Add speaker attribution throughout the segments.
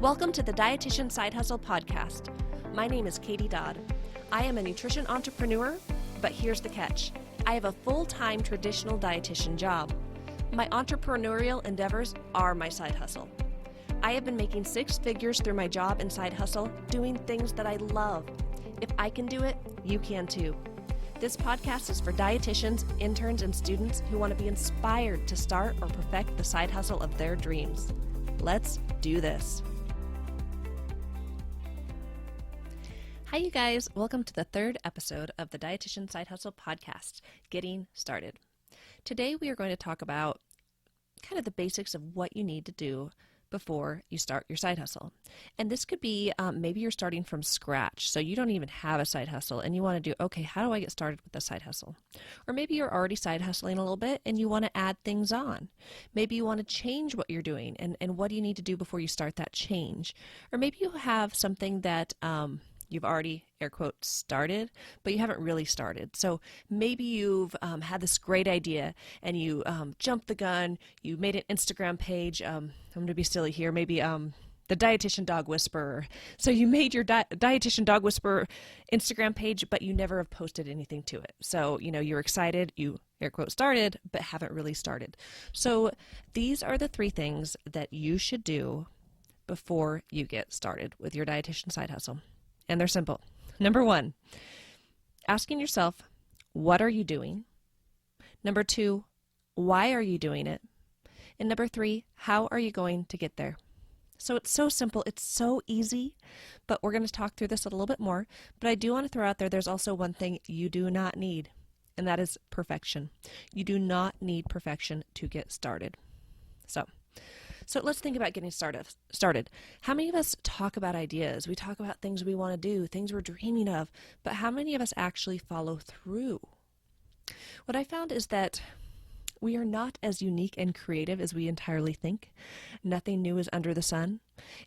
Speaker 1: Welcome to the Dietitian Side Hustle podcast. My name is Katie Dodd. I am a nutrition entrepreneur, but here's the catch. I have a full-time traditional dietitian job. My entrepreneurial endeavors are my side hustle. I have been making six figures through my job and side hustle, doing things that I love. If I can do it, you can too. This podcast is for dietitians, interns, and students who want to be inspired to start or perfect the side hustle of their dreams. Let's do this. Hi, you guys. Welcome to the third episode of the Dietitian Side Hustle podcast, Getting Started. Today, we are going to talk about kind of the basics of what you need to do before you start your side hustle. And this could be maybe you're starting from scratch, so you don't even have a side hustle and you want to do, okay, how do I get started with the side hustle? Or maybe you're already side hustling a little bit and you want to add things on. Maybe you want to change what you're doing and what do you need to do before you start that change? Or maybe you have something that you've already, air quotes, started, but you haven't really started. So maybe you've had this great idea and you jumped the gun, you made an Instagram page, I'm going to be silly here, maybe the Dietitian Dog Whisperer. So you made your Dietitian Dog Whisperer Instagram page, but you never have posted anything to it. So, you're excited, you, air quote, started, but haven't really started. So these are the three things that you should do before you get started with your dietitian side hustle. And they're simple. Number one, asking yourself, what are you doing? Number two, why are you doing it? And number three, how are you going to get there? So it's so simple. It's so easy, but we're going to talk through this a little bit more. But I do want to throw out there's also one thing you do not need, and that is perfection. You do not need perfection to get started. So let's think about getting started. How many of us talk about ideas? We talk about things we want to do, things we're dreaming of, but how many of us actually follow through? What I found is that we are not as unique and creative as we entirely think. Nothing new is under the sun.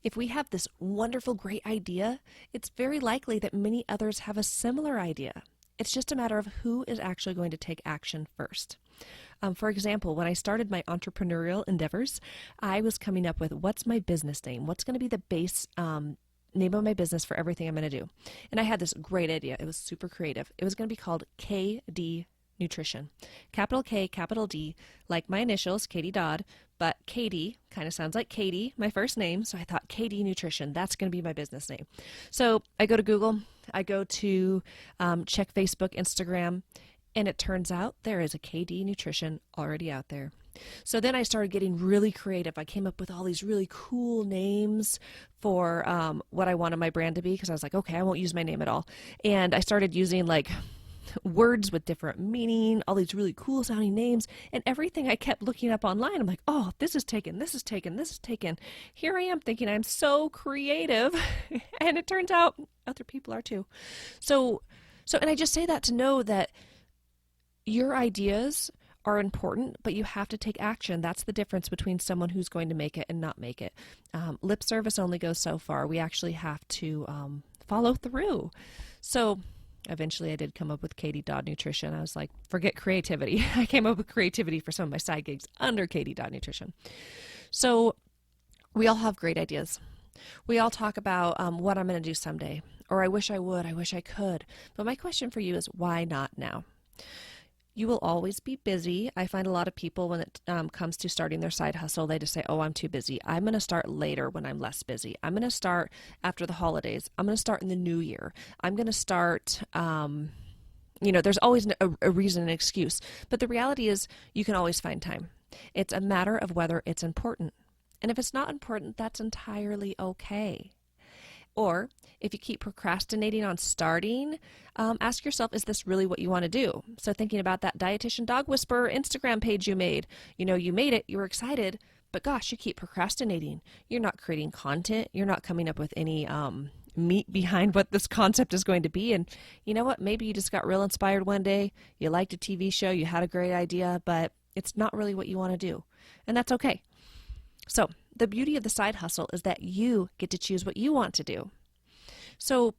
Speaker 1: If we have this wonderful, great idea, it's very likely that many others have a similar idea. It's just a matter of who is actually going to take action first. For example, when I started my entrepreneurial endeavors, I was coming up with what's my business name? What's going to be the base name of my business for everything I'm going to do? And I had this great idea. It was super creative. It was going to be called KD Nutrition. Capital K, capital D, like my initials, Katie Dodd, but Katie kind of sounds like Katie, my first name, so I thought KD Nutrition, that's going to be my business name. So I go to Google, I go to check Facebook, Instagram, and it turns out there is a KD Nutrition already out there. So then I started getting really creative. I came up with all these really cool names for what I wanted my brand to be, because I was like, okay, I won't use my name at all. And I started using like words with different meaning, all these really cool sounding names, and everything I kept looking up online. I'm like, oh, this is taken, this is taken, this is taken. Here I am thinking I'm so creative, and it turns out other people are too. So, and I just say that to know that your ideas are important, but you have to take action. That's the difference between someone who's going to make it and not make it. Lip service only goes so far. We actually have to follow through. So eventually I did come up with Katie Dodd Nutrition. I was like, forget creativity. I came up with creativity for some of my side gigs under Katie Dodd Nutrition. So we all have great ideas. We all talk about what I'm going to do someday, or I wish I would, I wish I could. But my question for you is, why not now? You will always be busy. I find a lot of people when it comes to starting their side hustle, they just say, oh, I'm too busy. I'm going to start later when I'm less busy. I'm going to start after the holidays. I'm going to start in the new year. I'm going to start, there's always a reason, an excuse. But the reality is you can always find time. It's a matter of whether it's important. And if it's not important, that's entirely okay. Or if you keep procrastinating on starting, ask yourself, is this really what you want to do? So thinking about that Dietitian Dog Whisperer Instagram page you made, you made it, you were excited, but gosh, you keep procrastinating. You're not creating content. You're not coming up with any meat behind what this concept is going to be. And you know what? Maybe you just got real inspired one day. You liked a TV show. You had a great idea, but it's not really what you want to do. And that's okay. So the beauty of the side hustle is that you get to choose what you want to do. So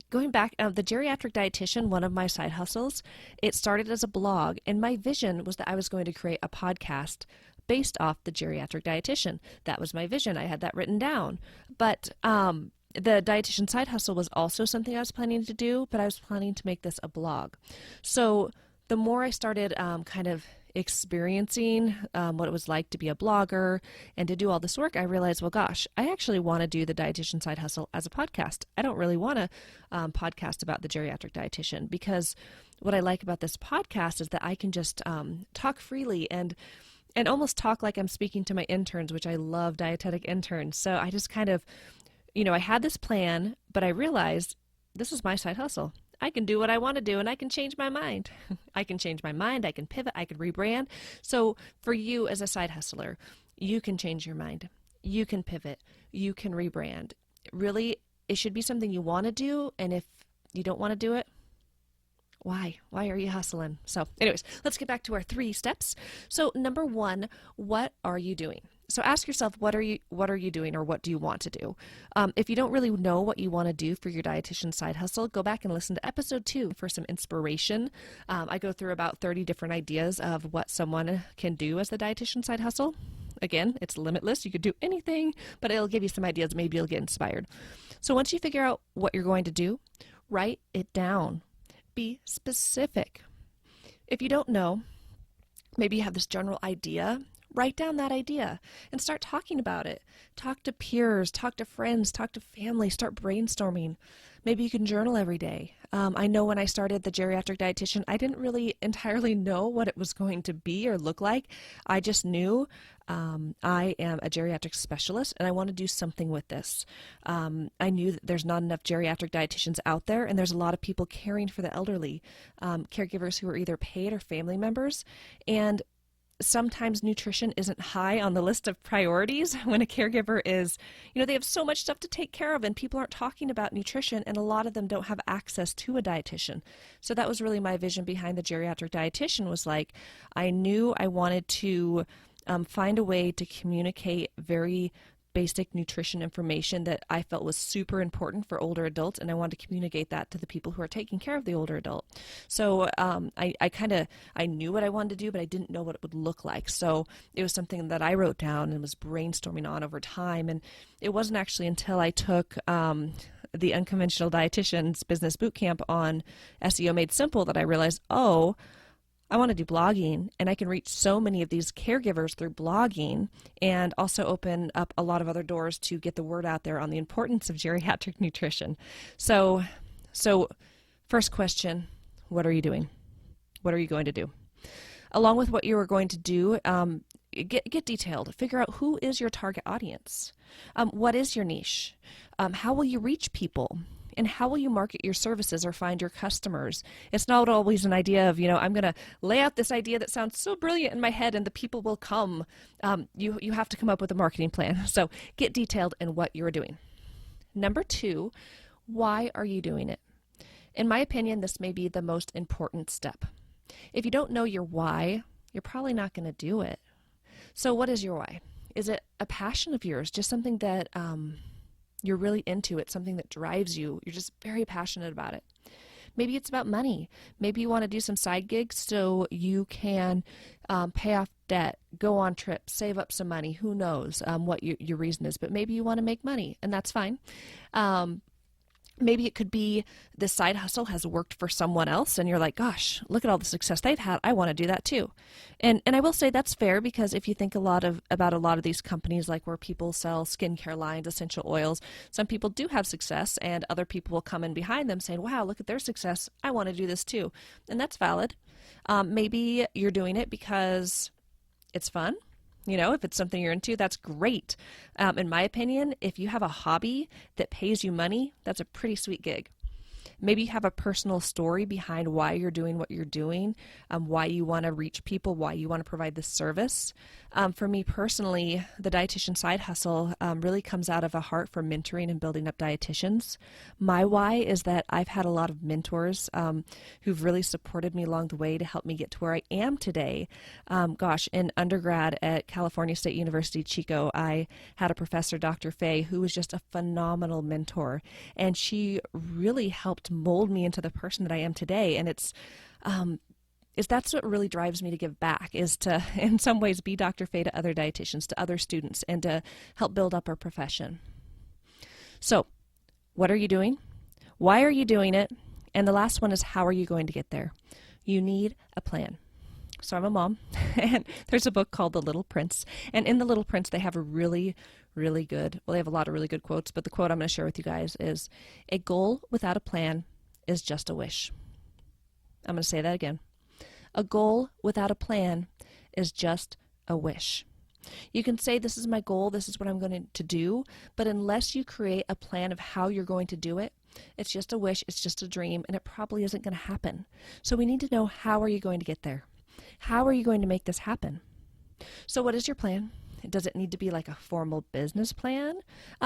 Speaker 1: going back, the geriatric dietitian, one of my side hustles, it started as a blog, and my vision was that I was going to create a podcast based off the geriatric dietitian. That was my vision. I had that written down. But the dietitian side hustle was also something I was planning to do, but I was planning to make this a blog. So the more I started kind of experiencing what it was like to be a blogger and to do all this work, I realized, well, gosh, I actually want to do the dietitian side hustle as a podcast. I don't really want to podcast about the geriatric dietitian, because what I like about this podcast is that I can just talk freely and almost talk like I'm speaking to my interns, which I love dietetic interns. So I just kind of, I had this plan, but I realized this is my side hustle. I can do what I want to do, and I can change my mind. I can change my mind. I can pivot. I can rebrand. So for you as a side hustler, you can change your mind. You can pivot. You can rebrand. Really, it should be something you want to do. And if you don't want to do it, why? Why are you hustling? So anyways, let's get back to our 3 steps. So number 1, what are you doing? So ask yourself, what are you doing, or what do you want to do? If you don't really know what you want to do for your dietitian side hustle, go back and listen to episode 2 for some inspiration. I go through about 30 different ideas of what someone can do as the dietitian side hustle. Again, it's limitless. You could do anything, but it'll give you some ideas. Maybe you'll get inspired. So once you figure out what you're going to do, write it down. Be specific. If you don't know, maybe you have this general idea, write down that idea and start talking about it. Talk to peers, talk to friends, talk to family, start brainstorming. Maybe you can journal every day. I know when I started the geriatric dietitian, I didn't really entirely know what it was going to be or look like. I just knew I am a geriatric specialist and I want to do something with this. I knew that there's not enough geriatric dietitians out there, and there's a lot of people caring for the elderly, caregivers who are either paid or family members. And sometimes nutrition isn't high on the list of priorities when a caregiver is, they have so much stuff to take care of and people aren't talking about nutrition, and a lot of them don't have access to a dietitian. So that was really my vision behind the geriatric dietitian, was like, I knew I wanted to find a way to communicate very basic nutrition information that I felt was super important for older adults, and I wanted to communicate that to the people who are taking care of the older adult. So I knew what I wanted to do, but I didn't know what it would look like. So it was something that I wrote down and was brainstorming on over time. And it wasn't actually until I took the Unconventional Dietitians Business Bootcamp on SEO Made Simple that I realized, I want to do blogging, and I can reach so many of these caregivers through blogging, and also open up a lot of other doors to get the word out there on the importance of geriatric nutrition. So first question, what are you doing? What are you going to do? Along with what you are going to do, get detailed. Figure out who is your target audience. What is your niche? How will you reach people? And how will you market your services or find your customers? It's not always an idea of, I'm going to lay out this idea that sounds so brilliant in my head and the people will come. You have to come up with a marketing plan. So get detailed in what you're doing. Number 2, why are you doing it? In my opinion, this may be the most important step. If you don't know your why, you're probably not going to do it. So what is your why? Is it a passion of yours? Just something that you're really into it, something that drives you. You're just very passionate about it. Maybe it's about money. Maybe you want to do some side gigs so you can pay off debt, go on trips, save up some money. Who knows what your reason is, but maybe you want to make money, and that's fine. Maybe it could be this side hustle has worked for someone else and you're like, gosh, look at all the success they've had. I want to do that too. And I will say that's fair, because if you think about a lot of these companies, like where people sell skincare lines, essential oils, some people do have success and other people will come in behind them saying, wow, look at their success. I want to do this too. And that's valid. Maybe you're doing it because it's fun. If it's something you're into, that's great. In my opinion, if you have a hobby that pays you money, that's a pretty sweet gig. Maybe you have a personal story behind why you're doing what you're doing, why you want to reach people, why you want to provide this service. For me personally, the dietitian side hustle really comes out of a heart for mentoring and building up dietitians. My why is that I've had a lot of mentors who've really supported me along the way to help me get to where I am today. In undergrad at California State University, Chico, I had a professor, Dr. Faye, who was just a phenomenal mentor, and she really helped mold me into the person that I am today. And is that's what really drives me to give back, is to, in some ways, be Dr. Faye to other dietitians, to other students, and to help build up our profession. So, what are you doing? Why are you doing it? And the last one is, how are you going to get there? You need a plan. So I'm a mom, and there's a book called The Little Prince. And in The Little Prince, they have a really, really good, well, they have a lot of really good quotes, but the quote I'm going to share with you guys is, a goal without a plan is just a wish. I'm going to say that again. A goal without a plan is just a wish. You can say, this is my goal, this is what I'm going to do, but unless you create a plan of how you're going to do it, it's just a wish, it's just a dream, and it probably isn't going to happen. So we need to know, how are you going to get there? How are you going to make this happen? So what is your plan? Does it need to be like a formal business plan?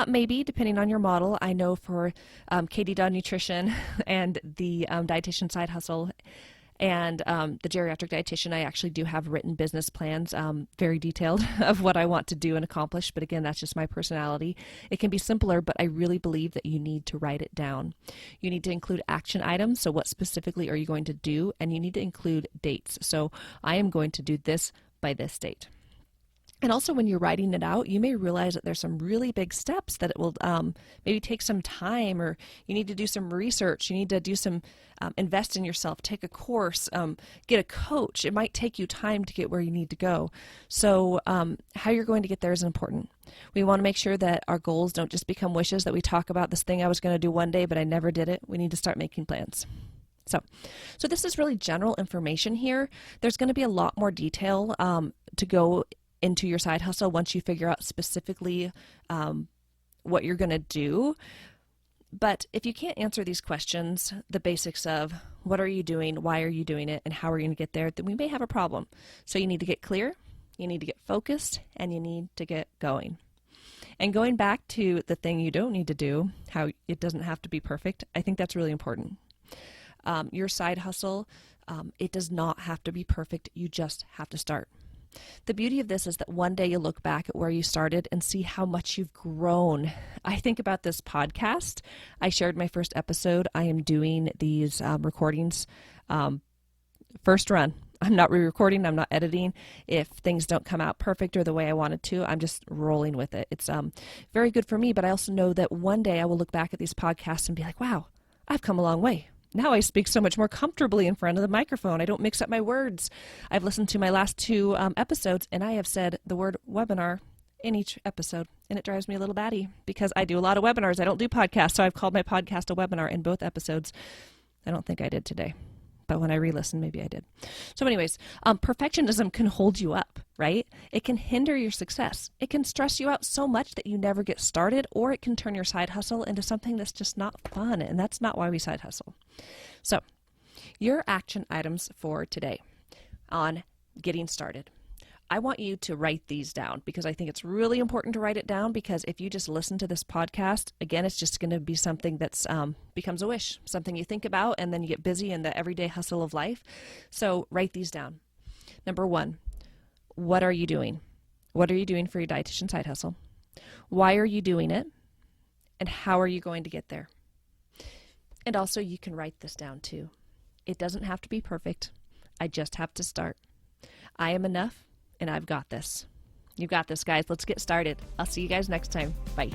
Speaker 1: Maybe, depending on your model. I know for Katie Dodd Nutrition and the Dietitian Side Hustle and the Geriatric Dietitian, I actually do have written business plans, very detailed, of what I want to do and accomplish. But again, that's just my personality. It can be simpler, but I really believe that you need to write it down. You need to include action items. So what specifically are you going to do? And you need to include dates. So I am going to do this by this date. And also, when you're writing it out, you may realize that there's some really big steps that it will maybe take some time, or you need to do some research. You need to do some invest in yourself, take a course, get a coach. It might take you time to get where you need to go. So how you're going to get there is important. We want to make sure that our goals don't just become wishes, that we talk about this thing I was going to do one day, but I never did it. We need to start making plans. So this is really general information here. There's going to be a lot more detail to go into your side hustle once you figure out specifically what you're going to do. But if you can't answer these questions, the basics of what are you doing, why are you doing it, and how are you going to get there, then we may have a problem. So you need to get clear, you need to get focused, and you need to get going. And going back to the thing you don't need to do, how it doesn't have to be perfect, I think that's really important. Your side hustle, it does not have to be perfect. You just have to start. The beauty of this is that one day you'll look back at where you started and see how much you've grown. I think about this podcast. I shared my first episode. I am doing these recordings first run. I'm not re-recording. I'm not editing. If things don't come out perfect or the way I wanted to, I'm just rolling with it. It's very good for me, but I also know that one day I will look back at these podcasts and be like, wow, I've come a long way. Now I speak so much more comfortably in front of the microphone. I don't mix up my words. I've listened to my last two episodes, and I have said the word webinar in each episode, and it drives me a little batty because I do a lot of webinars. I don't do podcasts, so I've called my podcast a webinar in both episodes. I don't think I did today, but when I re-listened, maybe I did. So anyways, perfectionism can hold you up, right? It can hinder your success. It can stress you out so much that you never get started, or it can turn your side hustle into something that's just not fun, and that's not why we side hustle. So your action items for today on getting started. I want you to write these down because I think it's really important to write it down, because if you just listen to this podcast, again, it's just going to be something that's becomes a wish, something you think about, and then you get busy in the everyday hustle of life. So write these down. Number 1, what are you doing? What are you doing for your dietitian side hustle? Why are you doing it? And how are you going to get there? And also, you can write this down too. It doesn't have to be perfect. I just have to start. I am enough. And I've got this. You got this, guys. Let's get started. I'll see you guys next time. Bye.